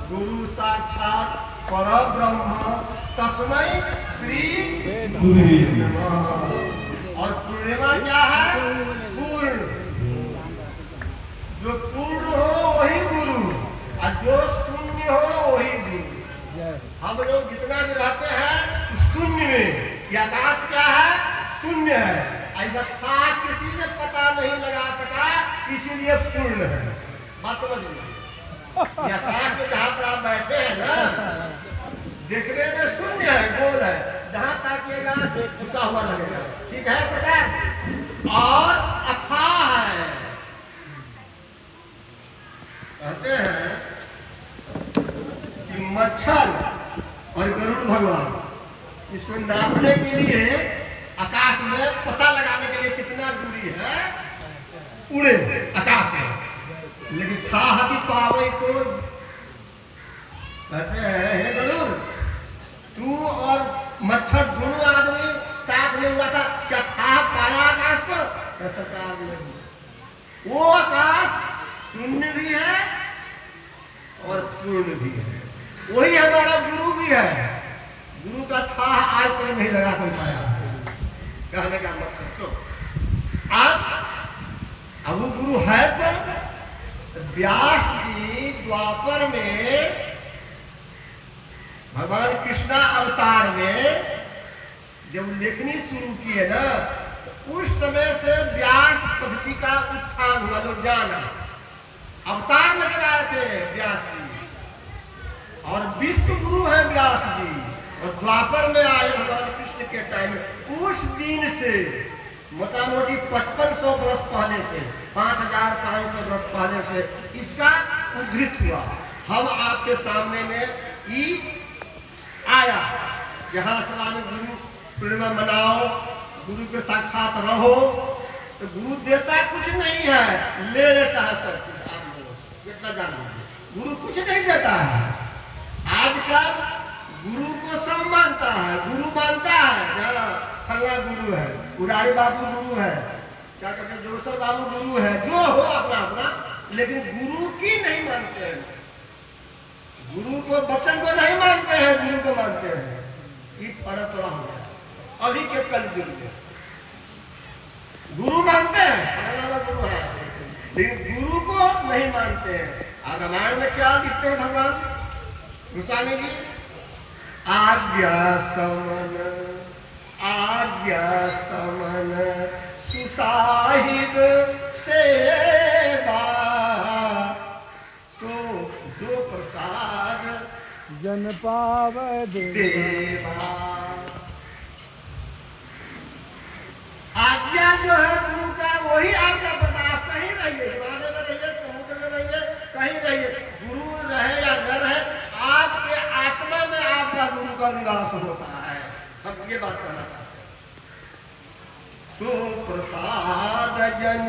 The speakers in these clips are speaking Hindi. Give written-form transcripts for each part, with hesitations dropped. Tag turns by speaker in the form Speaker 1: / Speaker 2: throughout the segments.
Speaker 1: गुरु साक्षात परब्रह्म तस्मै श्री नमः। और पूर्णिमा क्या है? पूर्ण। जो पूर्ण हो वही गुरु और जो शून्य हो वही गुरु। हम लोग जितना भी रहते हैं शून्य में, ये आकाश क्या है? शून्य है। ऐसा था किसी ने पता नहीं लगा सका, इसीलिए पूर्ण है। बात समझ लीजिए। आकाश में जहाँ पर आप बैठे हैं ना, देखने में शून्य है, गोल है, जहाँ ताकिएगा झुका हुआ लगेगा। ठीक है प्रकार? और अथाह है। कहते हैं कि मच्छर और गरुड़ भगवान इसको नापने के लिए, आकाश में पता लगाने के लिए कितना दूरी है, उड़े आकाश में, लेकिन था कि पावे को। कहते हैं हे गरुड़, तू और मच्छर दोनों आदमी साथ में हुआ था, क्या था पाया आकाश को? सरकार नहीं। वो आकाश शून्य भी है और पूर्ण भी है। वही हमारा गुरु भी है। गुरु का था आज तक नहीं लगा कोई पाया। कहने का मतलब तो अब वो गुरु है तो व्यास जी द्वापर में, भगवान कृष्णा अवतार में जब लेखनी शुरू किए ना, उस समय से व्यास पद्धति का उत्थान हुआ। लोग जाना अवतार लेकर आए थे व्यास जी, और विश्व गुरु है व्यास जी, और द्वापर में आए भगवान कृष्ण के टाइम में। उस दिन से मोटा मोटी 5500 वर्ष पहले से, 5500 वर्ष पहले से इसका उद्धृत हुआ। हम आपके सामने में ही आया। यहाँ सवाल गुरु पूर्णिमा मनाओ, गुरु के साक्षात रहो, तो गुरु देता कुछ नहीं है, ले लेता है सब कुछ। आप लोग इतना जान लीजिए, गुरु कुछ नहीं देता है। आजकल गुरु को सब मानता है, गुरु मानता है, फल्ला गुरु है, उरारी बाबू गुरु है, क्या कहते हैं जोसर बाबू गुरु है, जो हो अपना अपना, लेकिन गुरु की नहीं मानते हैं। गुरु को बच्चन को नहीं मानते हैं, गुरु को मानते हैं। ये परंपरा हो गया अभी के कलयुग में। गुरु मानते हैं, गुरु है, लेकिन गुरु को नहीं मानते हैं। रामायण में क्या लिखते हैं भगवान गोस्वामी जी? आज्ञा समन, आज्ञा समन सुसाहिब सेवा, सो जो प्रसाद
Speaker 2: जन पाव
Speaker 1: देवा। आज्ञा जो है गुरु का, वही आपका प्रताप। कहीं रहिए, हिमालय में रहिए, समुद्र में रहिए, कहीं रहिए, गुरु रहे या न रहे, आपके आत्मा में आपका गुरु का निवास होता है। हम ये बात कहना चाहते हैं। सो प्रसाद जन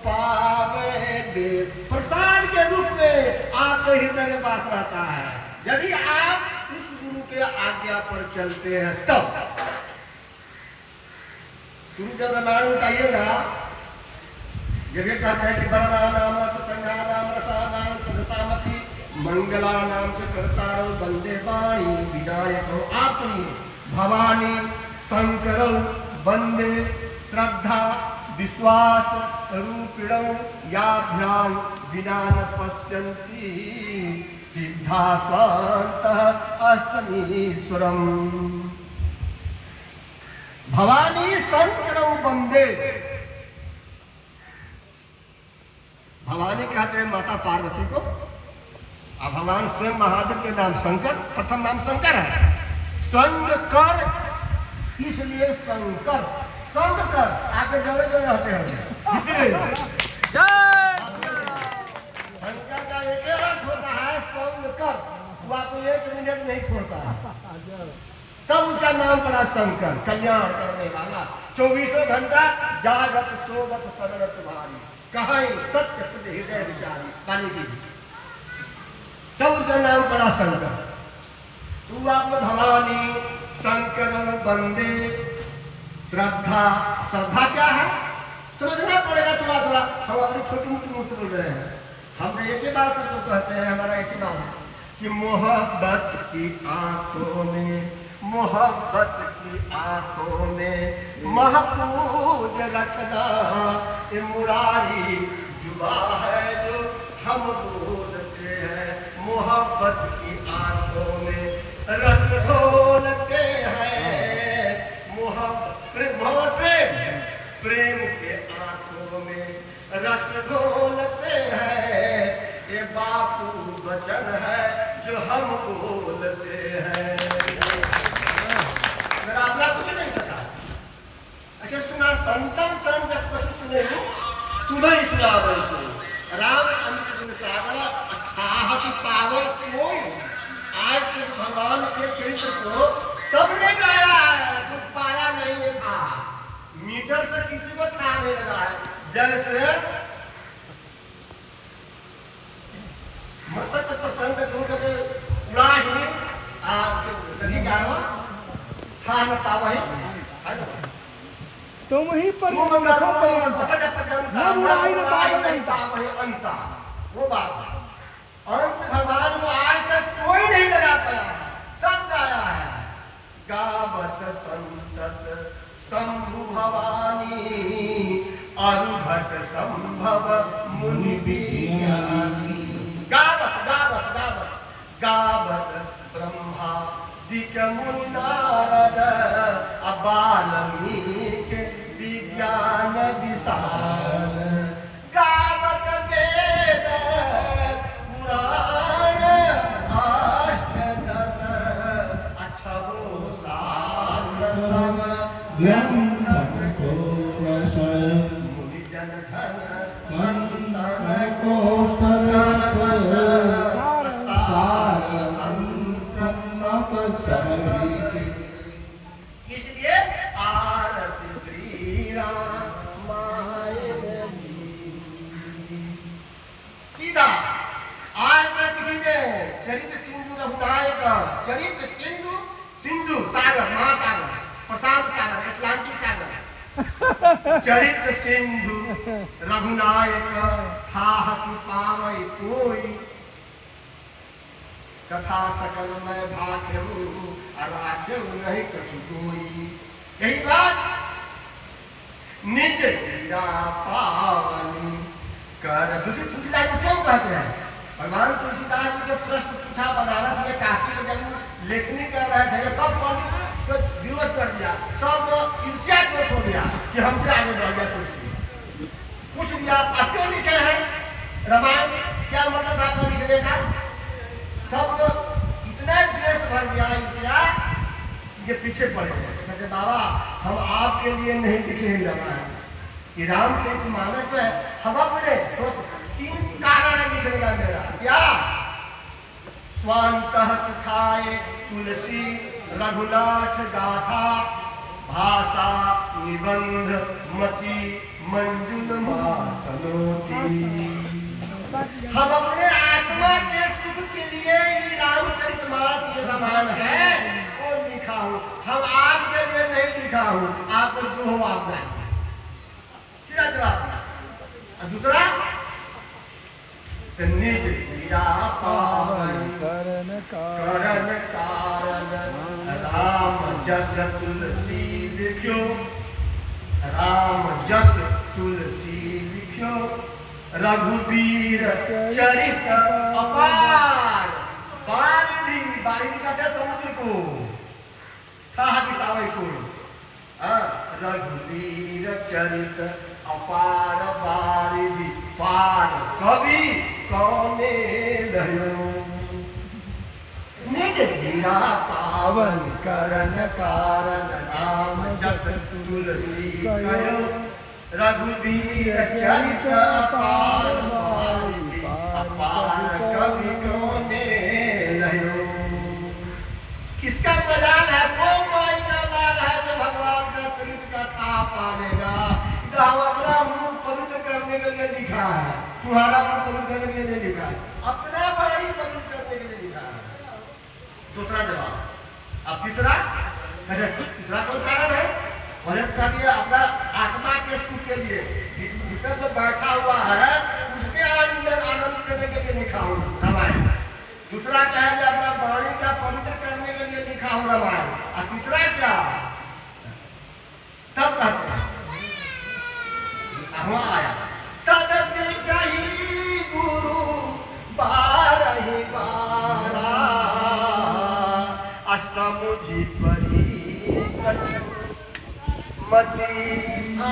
Speaker 1: पावे दे, प्रसाद के रूप में आपके हृदय में वास रहता है। यदि आप उस गुरु के आज्ञा पर चलते हैं तब। शुरू जब रामायण उठाइएगा, जगह कहते हैं कि बरणा नाम संज्ञा नाम रसा नाम सदसामती मंगला नाम से करतारो बंदे वाणी विनायक हो। आप सुनिए, भवानी शंकरो वंदे श्रद्धा विश्वास रूपिणौ याभ्यां विना न पश्यन्ति सिद्धा स्वांतः अष्टमीश्वरम। भवानी शंकरो वंदे, भवानी कहते हैं माता पार्वती को, और भगवान स्वयं महादेव के नाम शंकर, प्रथम नाम शंकर है। शंकर इसलिए शंकर, शंकर आके जोड़े जोड़े रहते हैं। शंकर का एक अर्थ होता है शंकर, वो आपको 1 मिनट नहीं छोड़ता है, तब उसका नाम पड़ा शंकर, कल्याण करने वाला। 24 घंटा जागत सोवत शरण तुम्हारी, कहीं सत्य प्रति हृदय विचारी, पानी की, तब उसका नाम पड़ा शंकर। तू आपको भवानी शंकर वंदे श्रद्धा, श्रद्धा क्या है समझना पड़ेगा थोड़ा थोड़ा। हम अपनी छोटी मोटी मुझसे बोल रहे हैं, हम तो एक ही बात सबको कहते हैं, हमारा एक ही बात है कि मोहब्बत की आंखों में, मोहब्बत की आंखों में महफूज रखना, ये मुरारी जुबा है जो हम बोलते हैं। मोहब्बत की आंखों में रस घोलते हैं, प्रेम के आंखों में रस घोलते हैं। ये बापू वचन है जो हम बोलते हैं। मेरा अपना कुछ नहीं सका ऐसे सुना संतन सन जस कुछ सुने हो तुम्हें सुना वैसे राम अमित गुण सागर अथाह की पावर क्यों। आज तक भगवान के चरित्र को सबने गाया है, कुछ पाया नहीं था। मीटर से किसी को था नहीं लगा है। जैसे मसक प्रसंग दूर के उड़ा ही कभी गावा था न पावा ही है ना।
Speaker 2: तुम ही पर
Speaker 1: तुम करो मसक प्रसंग नहीं पावा ही अंत वो बात है। अंत भगवान को आज तक कोई नहीं लगा पाया है, सब गाया है। गावत संतत शंभु भवानी अरुघट संभव मुनि विज्ञानी। गावत गावत गावत गावत ब्रह्मा दिक मुनि नारद वाल्मीकि विज्ञान विशारद। गावत वेद पुराण अष्टदश अछबो शास्त्र सब ग्रंथन को मुनि जन धन संतन को सर्वस सार अंश इसलिए आरती श्री राम सीधा आज तक किसी ने चरित्र सिंधु रघुनाय का चरित्र सिंधु सिंधु सागर महासागर प्रशांत सागर अटलांटिक सागर चरित्र सिंधु रघुनायक थाह की पावई कोई। कथा सकल मैं भाग्यऊ अराध्यऊ नहीं कछु कोई। यही बात निज लीला पावनी कर दूसरी तुलसीदास जी स्वयं कहते हैं। भगवान तुलसीदास जी के प्रश्न पूछा बनारस में काशी में जब लेखनी कर रहे थे सब पंडित को विरोध कर दिया, सब ईर्ष्या दोष हो गया कि हमसे आगे बढ़ गया तुलसी। पूछ दिया आप क्यों लिखे हैं रामायण, क्या मतलब था आपका लिखने का। सब इतना द्वेष भर गया ईर्ष्या कि पीछे पड़ गए। कहते बाबा हम आपके लिए नहीं लिखे ही रामायण, ये रामचरित मानस जो है हम अपने सोच 3 कारण है लिखने का मेरा। क्या स्वांतः सुखाए तुलसी रघुनाथ गाथा भाषा निबंध मति मंजुल मातनोती। हम अपने आत्मा के सुख के लिए ही रामचरितमानस ये रामायण है वो लिखा हूं। हम आपके लिए नहीं लिखा हूं, आपको जो हो आप गाएं। सीधा जवाब। दूसरा निज लीला पावन करण कारण राम जस तुलसी लिख्यो। राम जस तुलसी लिख्यो रघुवीर चरित अपार। बारिधि बारिधि कहते समुद्र को की पावे को। रघुवीर चरित अपार बारिधि पार कवि कौने लयो। निज लीला पावन करण कारण राम जस तुलसी कयो। रघुवीर चरित अपार बारिधि अपार कवि कौने लयो। किसका मजाल है, वो कोई का लाल है जो भगवान का चरित्र का था पालेगा। हम अपना मुंह पवित्र करने के लिए लिखा है, तुम्हारा मुंह पवित्र करने के लिए नहीं लिखा है, अपना वाणी पवित्र करने के लिए लिखा है। दूसरा जवाब। अब तीसरा कौन कारण है। कह दिया अपना आत्मा के सुख के लिए भीतर जो बैठा हुआ है उसके अंदर आनंद देने के लिए लिखा हूं रामायण। दूसरा क्या है जो अपना वाणी का पवित्र करने के लिए लिखा हो रामायण, और तीसरा क्या तब कहते हैं वहां आया तदपि कही गुरु बारहि बारा असमुझि परी कछु मति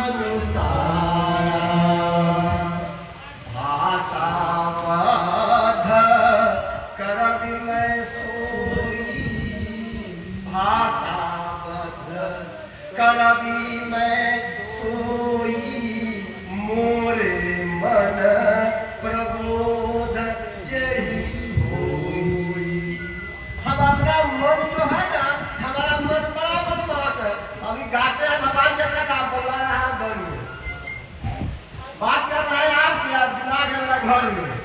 Speaker 1: अनुसारा भाषा बध कर विनय सोई भाषा बध कर विनय सोई मोरे मन प्रबोध यही होई। हम अपना मन जो है ना, हमारा मन बड़ा बदमाश है। अभी गाते हैं भगवान जब तक आप बोला रहा है बन बात कर रहा है आपसे, आप दिमाग है मेरा घर में